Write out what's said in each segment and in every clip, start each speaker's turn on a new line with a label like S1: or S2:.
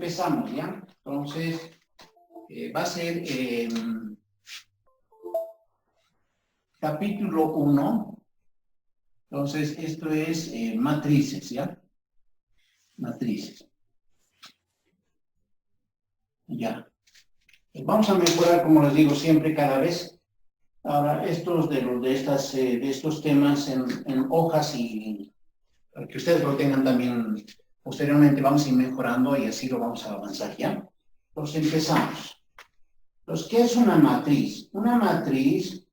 S1: Empezamos, ¿ya? Entonces, va a ser capítulo 1. Entonces, esto es matrices, ¿ya? Matrices. Ya. Vamos a mejorar, como les digo, siempre, cada vez. Ahora, estos de estos temas en hojas y para que ustedes lo tengan también posteriormente, vamos a ir mejorando y así lo vamos a avanzar, ¿ya? Entonces, empezamos. Entonces, ¿qué es una matriz? Una matriz,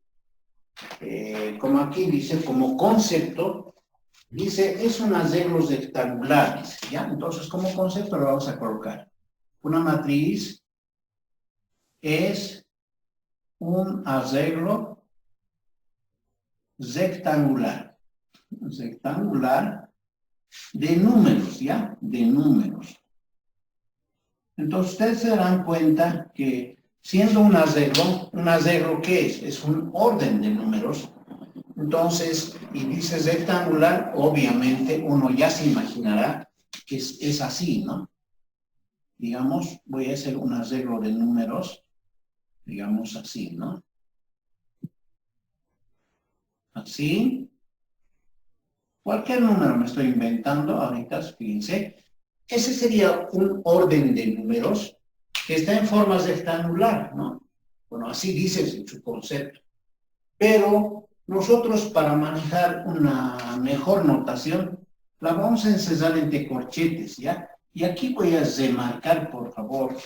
S1: como aquí dice, como concepto, dice, es un arreglo rectangular, dice, ¿ya? Entonces, como concepto lo vamos a colocar. Una matriz es un arreglo rectangular de números, ¿ya? De números. Entonces, ustedes se darán cuenta que siendo un arreglo, ¿qué es? Es un orden de números. Entonces, y dice rectangular, obviamente uno ya se imaginará que es así, ¿no? Digamos, voy a hacer un arreglo de números, digamos así, ¿no? Así. Cualquier número me estoy inventando ahorita, fíjense. Ese sería un orden de números que está en forma rectangular, ¿no? Bueno, así dice su concepto. Pero nosotros, para manejar una mejor notación, la vamos a encerrar entre corchetes, ¿ya? Y aquí voy a remarcar, por favor,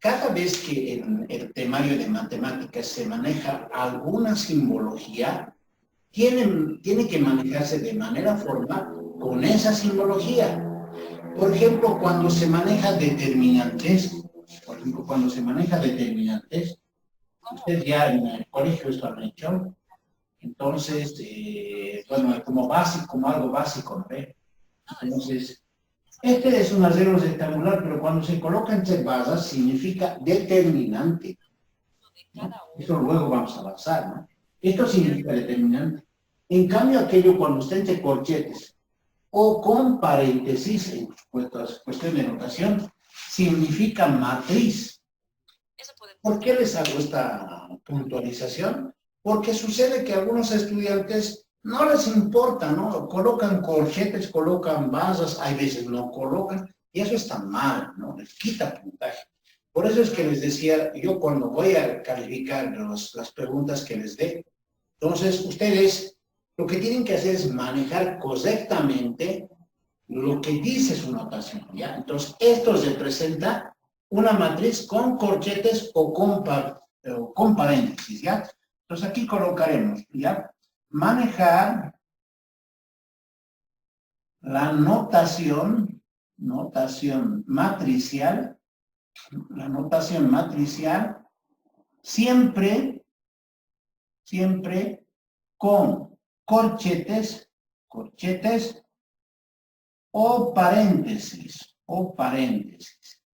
S1: cada vez que en el temario de matemáticas se maneja alguna simbología, tiene que manejarse de manera formal con esa simbología. Por ejemplo, cuando se maneja determinantes, ustedes ya en el colegio esto han hecho, entonces, bueno, como básico, como algo básico, ¿no? Entonces, este es un arreglo rectangular, pero cuando se coloca entre barras significa determinante, ¿no? Esto luego vamos a avanzar, ¿no? Esto significa determinante. En cambio, aquello cuando está entre corchetes o con paréntesis, en cuestión de notación, significa matriz. ¿Por qué les hago esta puntualización? Porque sucede que a algunos estudiantes no les importa, ¿no? Colocan corchetes, colocan barras, hay veces no colocan, y eso está mal, ¿no? Les quita puntaje. Por eso es que les decía, yo cuando voy a calificar las preguntas que les dé, entonces ustedes lo que tienen que hacer es manejar correctamente lo que dice su notación, ¿ya? Entonces, esto representa una matriz con corchetes o con paréntesis, ¿ya? Entonces, aquí colocaremos, ¿ya? Manejar la notación matricial, siempre con corchetes o paréntesis,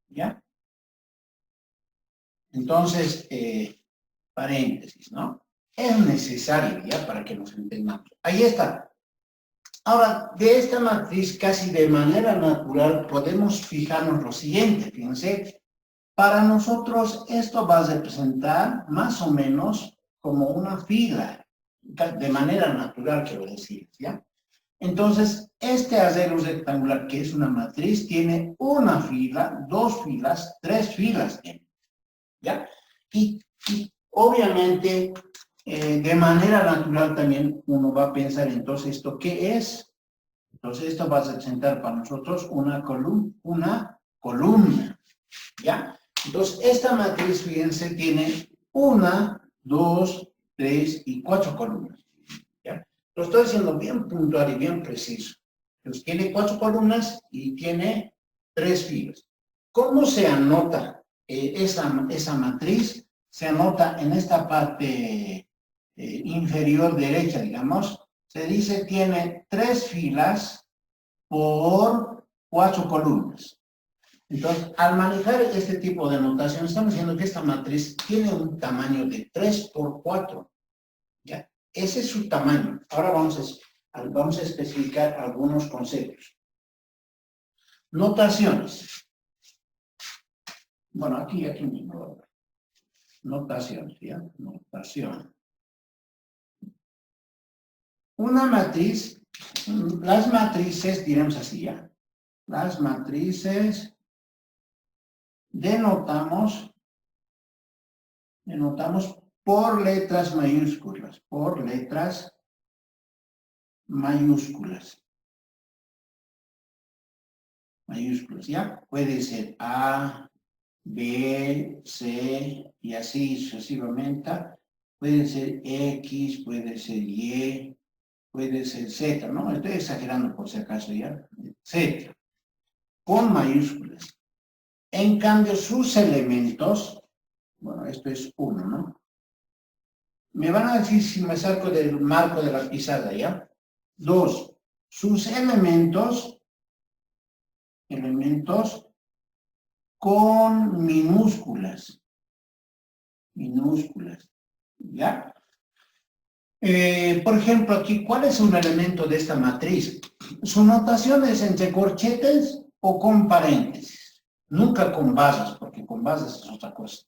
S1: ¿ya? Entonces, paréntesis, ¿no? Es necesario, ¿ya? Para que nos entendamos. Ahí está. Ahora, de esta matriz, casi de manera natural, podemos fijarnos lo siguiente, fíjense. Para nosotros, esto va a representar más o menos como una fila, de manera natural, quiero decir, ¿ya? Entonces, este arreglo rectangular, que es una matriz, tiene una fila, dos filas, tres filas, ¿ya? Y obviamente, de manera natural también uno va a pensar, entonces, ¿esto qué es? Entonces, esto va a representar para nosotros una columna, ¿ya? Entonces, esta matriz, fíjense, tiene una, dos, tres y cuatro columnas, ¿ya? Lo estoy haciendo bien puntual y bien preciso. Entonces, tiene cuatro columnas y tiene tres filas. ¿Cómo se anota esa matriz? Se anota en esta parte inferior derecha, digamos. Se dice tiene tres filas por cuatro columnas. Entonces, al manejar este tipo de notación, estamos diciendo que esta matriz tiene un tamaño de 3 por 4. ¿Ya? Ese es su tamaño. Ahora vamos a especificar algunos conceptos. Notaciones. Bueno, aquí mismo. Notación, ¿ya? Notación. Una matriz, las matrices, diremos así, ¿ya? Las matrices denotamos por letras mayúsculas, mayúsculas, ¿ya? Puede ser A, B, C, y así sucesivamente. Puede ser X, puede ser Y, puede ser Z, ¿no? Estoy exagerando por si acaso, ¿ya? Z, con mayúsculas. En cambio, sus elementos, bueno, esto es 1, ¿no? Me van a decir si me saco del marco de la pizarra, ¿ya? 2, sus elementos con minúsculas, ¿ya? Por ejemplo, aquí, ¿cuál es un elemento de esta matriz? Su notación es entre corchetes o con paréntesis, nunca con bases, porque con bases es otra cosa.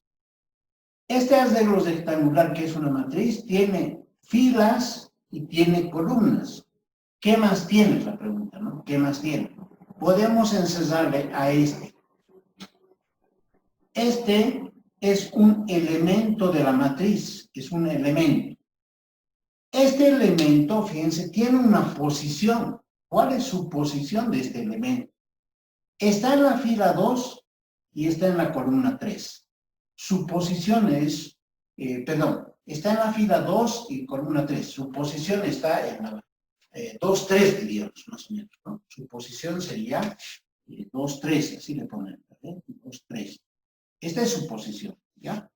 S1: Este arreglo rectangular, que es una matriz, tiene filas y tiene columnas. ¿Qué más tiene? Es la pregunta, ¿no? ¿Qué más tiene? Podemos encerrarle a este. Este es un elemento de la matriz, es un elemento. Este elemento, fíjense, tiene una posición. ¿Cuál es su posición de este elemento? Está en la fila 2 y está en la columna 3. Su posición es, está en la fila 2 y columna 3. Su posición está en la 2, 3, diríamos, más o menos, ¿no? Su posición sería 2, 3, así le ponen, 2, 3. Esta es su posición, ¿ya?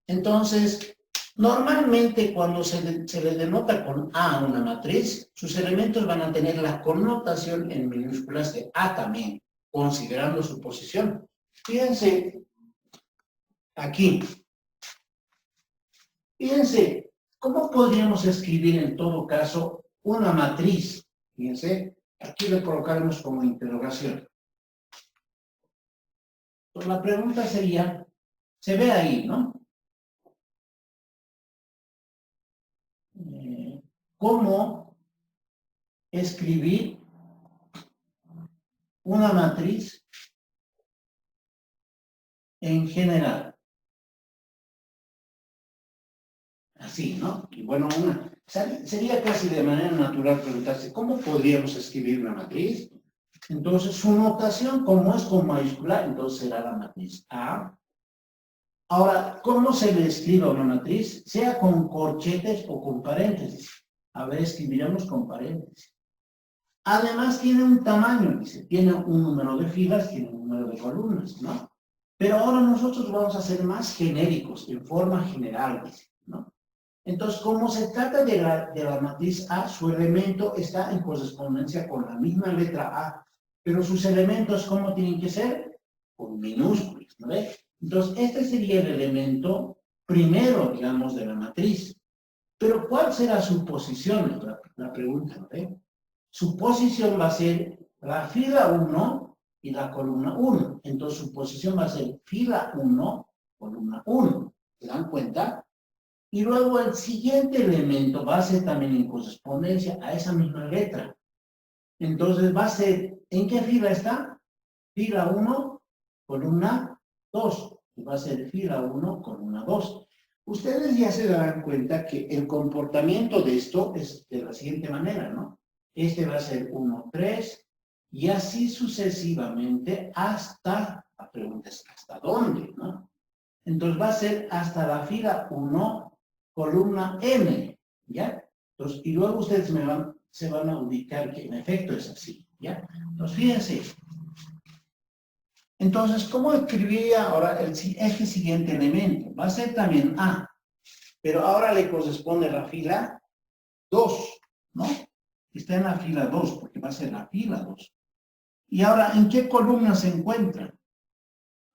S1: Entonces, normalmente cuando se le denota con A una matriz, sus elementos van a tener la connotación en minúsculas de A también, considerando su posición. Fíjense aquí. Fíjense, ¿cómo podríamos escribir en todo caso una matriz? Fíjense, aquí le colocaremos como interrogación. Pues la pregunta sería, se ve ahí, ¿no? ¿Cómo escribir una matriz en general? Así, ¿no? Y bueno, sería casi de manera natural preguntarse, ¿cómo podríamos escribir una matriz? Entonces, su notación, como es con mayúscula, entonces será la matriz A. Ahora, ¿cómo se le escribe a una matriz? Sea con corchetes o con paréntesis. A ver, escribiremos con paréntesis. Además, tiene un tamaño, dice, tiene un número de filas, tiene un número de columnas, ¿no? Pero ahora nosotros vamos a ser más genéricos, en forma general, dice, ¿no? Entonces, como se trata de la matriz A, su elemento está en correspondencia con la misma letra A, pero sus elementos, ¿cómo tienen que ser? Con minúsculas, ¿no ve? Entonces, este sería el elemento primero, digamos, de la matriz. Pero, ¿cuál será su posición? La pregunta, ¿no ve? Su posición va a ser la fila 1 y la columna 1. Entonces, su posición va a ser fila 1, columna 1. ¿Se dan cuenta? Y luego el siguiente elemento va a ser también en correspondencia a esa misma letra. Entonces va a ser, ¿en qué fila está? Fila 1, columna 2. Y va a ser fila 1, columna 2. Ustedes ya se darán cuenta que el comportamiento de esto es de la siguiente manera, ¿no? Este va a ser 1, 3, y así sucesivamente hasta, la pregunta es, ¿hasta dónde, no? Entonces va a ser hasta la fila 1, columna N, ¿ya? Entonces, y luego ustedes se van a ubicar que en efecto es así, ¿ya? Entonces, fíjense. Entonces, ¿cómo escribiría ahora este siguiente elemento? Va a ser también A, pero ahora le corresponde la fila 2, ¿no? Está en la fila 2, porque va a ser la fila 2. Y ahora, ¿en qué columna se encuentra?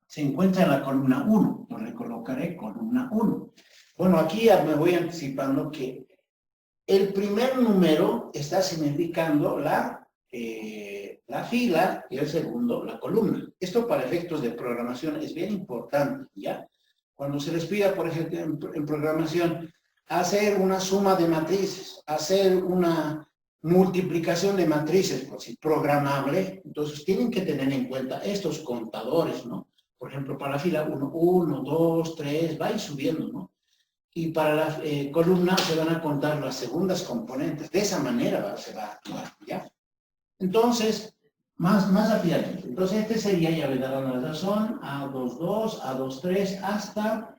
S1: Se encuentra en la columna 1. Yo le colocaré columna 1. Bueno, aquí ya me voy anticipando que el primer número está significando la la fila y el segundo la columna. Esto para efectos de programación es bien importante, ¿ya? Cuando se les pida, por ejemplo, en programación, hacer una suma de matrices, hacer una multiplicación de matrices, por si programable, entonces tienen que tener en cuenta estos contadores, ¿no? Por ejemplo, para la fila 1, 1, 2, 3, va a ir subiendo, ¿no? Y para la columna se van a contar las segundas componentes. De esa manera se va a actuar, ¿ya? Entonces, más rápidamente. Entonces, este sería, ya le darán la razón, A22, A23, hasta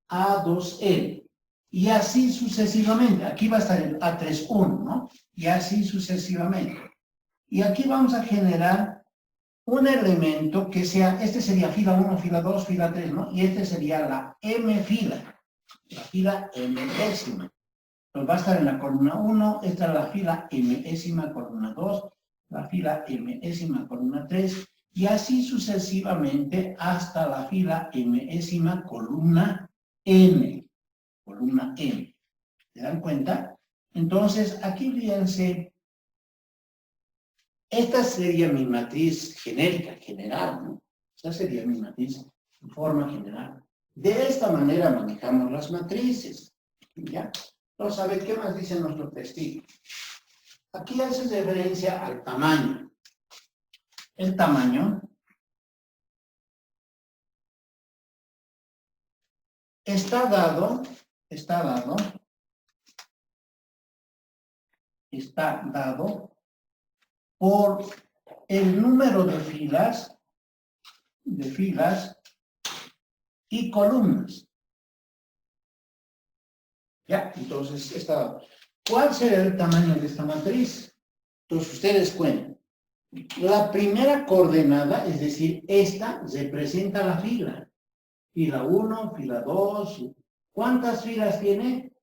S1: A2L. Y así sucesivamente. Aquí va a estar el A31, ¿no? Y así sucesivamente. Y aquí vamos a generar un elemento que sea, este sería fila 1, fila 2, fila 3, ¿no? Y este sería la M fila, la fila M-ésima. Pues va a estar en la columna 1, esta es la fila M-ésima, columna 2, la fila M-ésima, columna 3, y así sucesivamente hasta la fila M-ésima, columna M. Columna M. ¿Se dan cuenta? Entonces, aquí fíjense, esta sería mi matriz genérica, general, ¿no? Esta sería mi matriz en forma general. De esta manera manejamos las matrices, ¿ya? Entonces, a ver, ¿qué más dice nuestro testigo? Aquí hace referencia al tamaño. El tamaño está dado por el número de filas y columnas. ¿Ya? Entonces, ¿cuál será el tamaño de esta matriz? Entonces, ustedes cuentan. La primera coordenada, es decir, esta representa la fila. Fila 1, fila 2. ¿Cuántas filas tiene?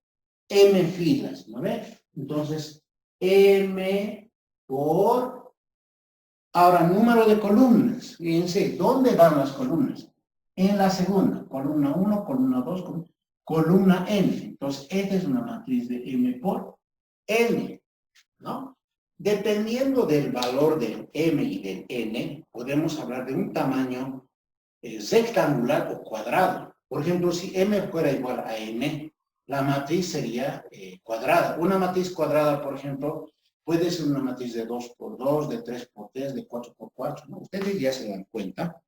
S1: M filas, ¿no ves? Entonces, M por... Ahora, número de columnas. Fíjense, ¿dónde van las columnas? En la segunda. Columna 1, columna 2, columna N. Entonces, esta es una matriz de M por N, ¿no? Dependiendo del valor del M y del N, podemos hablar de un tamaño rectangular o cuadrado. Por ejemplo, si M fuera igual a N, la matriz sería cuadrada. Una matriz cuadrada, por ejemplo, puede ser una matriz de 2 por 2, de 3 por 3, de 4 por 4, ¿no? Ustedes ya se dan cuenta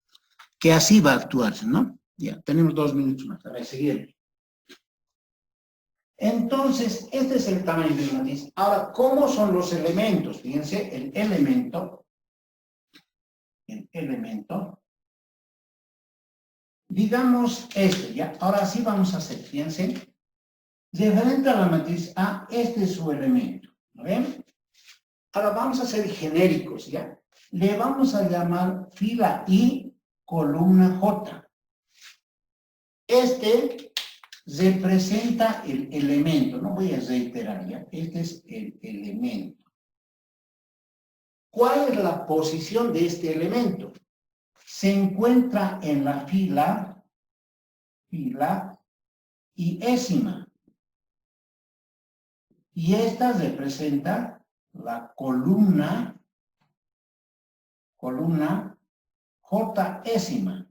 S1: que así va a actuarse, ¿no? Ya, tenemos 2 minutos más. A ver, siguiente. Entonces, este es el tamaño de la matriz. Ahora, ¿cómo son los elementos? Fíjense, el elemento, digamos este, ¿ya? Ahora sí vamos a hacer, fíjense, referente a la matriz A, este es su elemento, ¿lo ven? Ahora vamos a ser genéricos, ¿ya? Le vamos a llamar fila I, columna J. Este representa el elemento, no voy a reiterar ya, este es el elemento. ¿Cuál es la posición de este elemento? Se encuentra en la fila I-ésima. Y esta representa la columna J-ésima.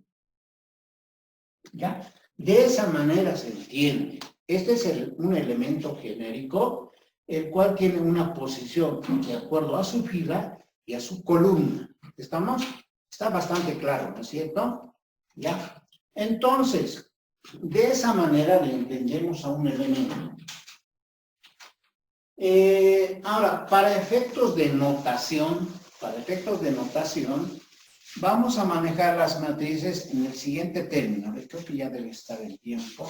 S1: ¿Ya? De esa manera se entiende. Este es un elemento genérico, el cual tiene una posición de acuerdo a su fila y a su columna. ¿Estamos? Está bastante claro, ¿no es cierto? ¿Ya? Entonces, de esa manera le entendemos a un elemento. Ahora, para efectos de notación, vamos a manejar las matrices en el siguiente término. Creo que ya debe estar el tiempo.